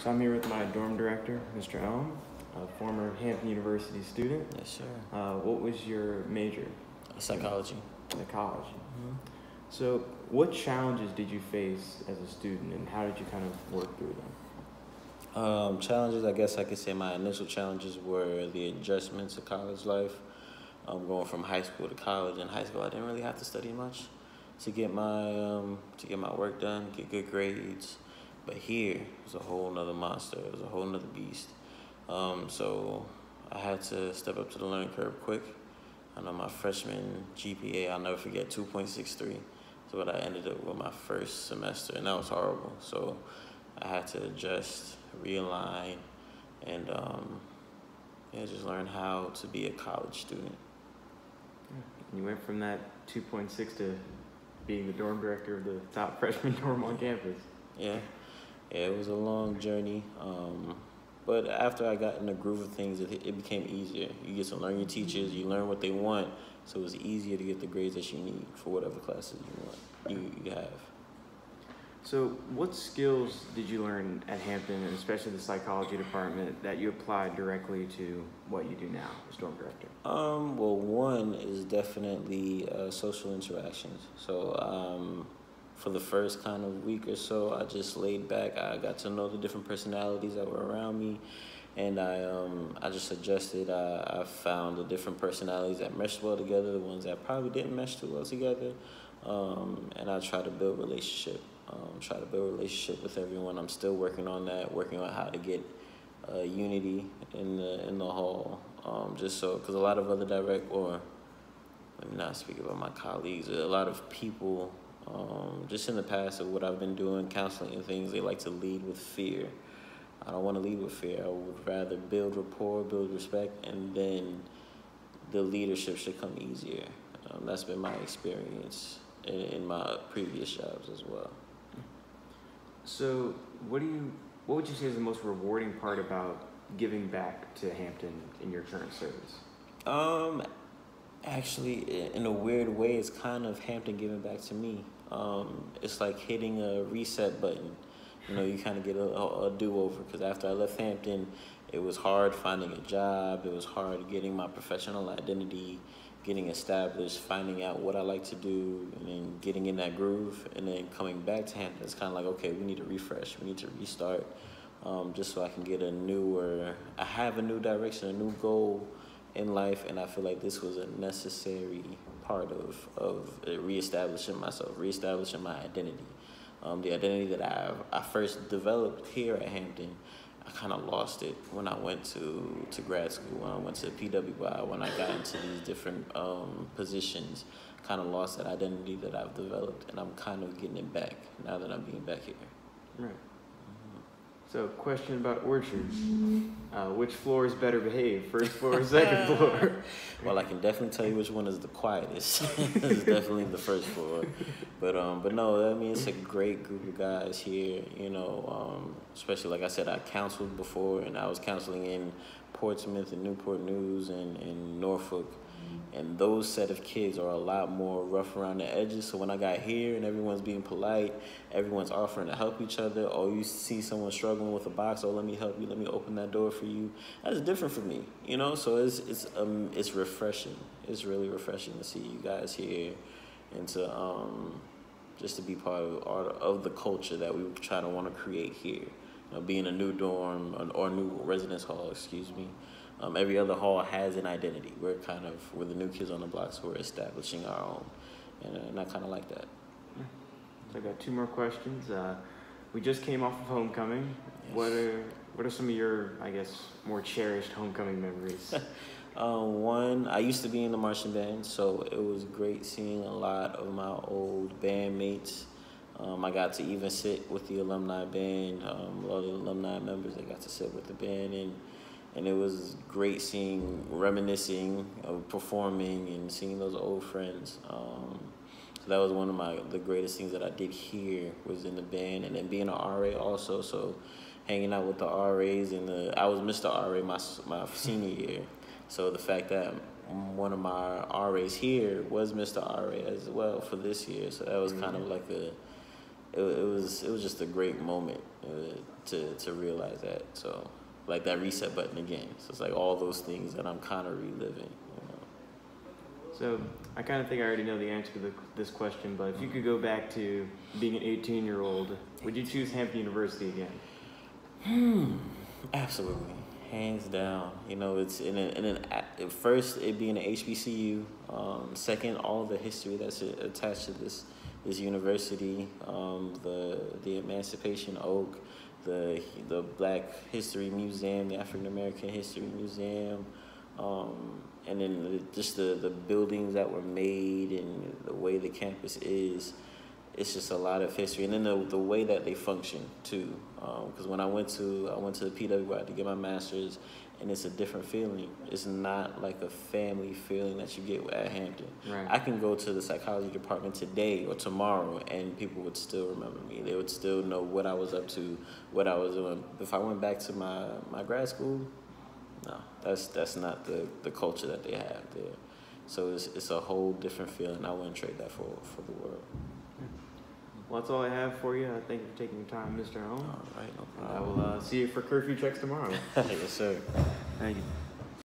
So I'm here with my dorm director, Mr. Elm, a former Hampton University student. Yes, sir. What was your major? Psychology. Psychology. Mm-hmm. So what challenges did you face as a student, and how did you kind of work through them? Challenges, I guess I could say my initial challenges were the adjustments to college life. Going from high school to college. In high school, I didn't really have to study much to get my work done, get good grades. But here it was a whole nother monster. It was a whole nother beast. So I had to step up to the learning curve quick. I know my freshman GPA, I'll never forget, 2.63. So what I ended up with my first semester, and that was horrible. So I had to adjust, realign, and just learn how to be a college student. You went from that 2.6 to being the dorm director of the top freshman dorm on campus. Yeah, it was a long journey. But after I got in the groove of things, it became easier. You get to learn your teachers, you learn what they want, so it was easier to get the grades that you need for whatever classes you have. So what skills did you learn at Hampton, and especially the psychology department, that you applied directly to what you do now as dorm director? Well, one is definitely social interactions. So for the first kind of week or so, I just laid back. I got to know the different personalities that were around me, and I just adjusted. I found the different personalities that meshed well together, the ones that probably didn't mesh too well together, and I try to build relationship. With everyone. I'm still working on that, working on how to get unity in the hall. Just so, because a lot of other let me not speak about my colleagues, a lot of people, just in the past of what I've been doing, counseling and things, they like to lead with fear. I don't want to lead with fear. I would rather build rapport, build respect, and then the leadership should come easier. That's been my experience in my previous jobs as well. So what would you say is the most rewarding part about giving back to Hampton in your current service? Actually, in a weird way, it's kind of Hampton giving back to me. It's like hitting a reset button. You know, you kind of get a do-over, because after I left Hampton, it was hard finding a job. It was hard getting my professional identity, getting established, finding out what I like to do, and then getting in that groove, and then coming back to Hampton. It's kind of like, okay, we need to refresh, we need to restart, just so I can get I have a new direction, a new goal in life, and I feel like this was a necessary part of reestablishing myself, reestablishing my identity. The identity that I first developed here at Hampton, I kind of lost it when I went to grad school, when I went to PWI, when I got into these different positions. Kind of lost that identity that I've developed, and I'm kind of getting it back now that I'm being back here. Right. So, question about orchards. Which floor is better behaved, first floor or second floor? Well, I can definitely tell you which one is the quietest. It's definitely the first floor. But no, I mean, it's a great group of guys here, you know, especially, like I said, I counseled before, and I was counseling in Portsmouth and Newport News and Norfolk. And those set of kids are a lot more rough around the edges. So when I got here and everyone's being polite, everyone's offering to help each other, or you see someone struggling with a box, oh, let me help you, let me open that door for you. That's different for me, you know? So it's refreshing. It's really refreshing to see you guys here, and to just to be part of the culture that we try to want to create here. You know, being a new dorm or new residence hall, excuse me. Every other hall has an identity. We're the new kids on the block, so we're establishing our own. And I kind of like that. So I got two more questions. We just came off of homecoming. Yes. What are some of your, I guess, more cherished homecoming memories? One, I used to be in the marching band, so it was great seeing a lot of my old bandmates. I got to even sit with the alumni band, a lot of the alumni members. They got to sit with the band, and it was great reminiscing, performing, and seeing those old friends. So that was one of the greatest things that I did here, was in the band, and then being an RA also. So hanging out with the RAs, and I was Mr. RA my senior year. So the fact that one of my RAs here was Mr. RA as well for this year. So that was kind of like it was just a great moment to realize that. So like that reset button again. So it's like all those things that I'm kind of reliving. So I kind of think I already know the answer to this question, but if you could go back to being an 18-year-old, would you choose Hampton University again? Absolutely, hands down. You know, it's at first it being an HBCU. Second, all the history that's attached to this university. The Emancipation Oak, the Black History Museum, the African American History Museum. And then just the buildings that were made and the way the campus is, it's just a lot of history. And then the way that they function too. Because when I went to the PWI to get my master's, and it's a different feeling. It's not like a family feeling that you get at Hampton. Right. I can go to the psychology department today or tomorrow, and people would still remember me. They would still know what I was up to, what I was doing. If I went back to my grad school, no, that's not the culture that they have there. So it's a whole different feeling. I wouldn't trade that for the world. Well, that's all I have for you. Thank you for taking your time, Mr. Elm. All right, no I problem. will see you for curfew checks tomorrow. Yes, sir. Thank you.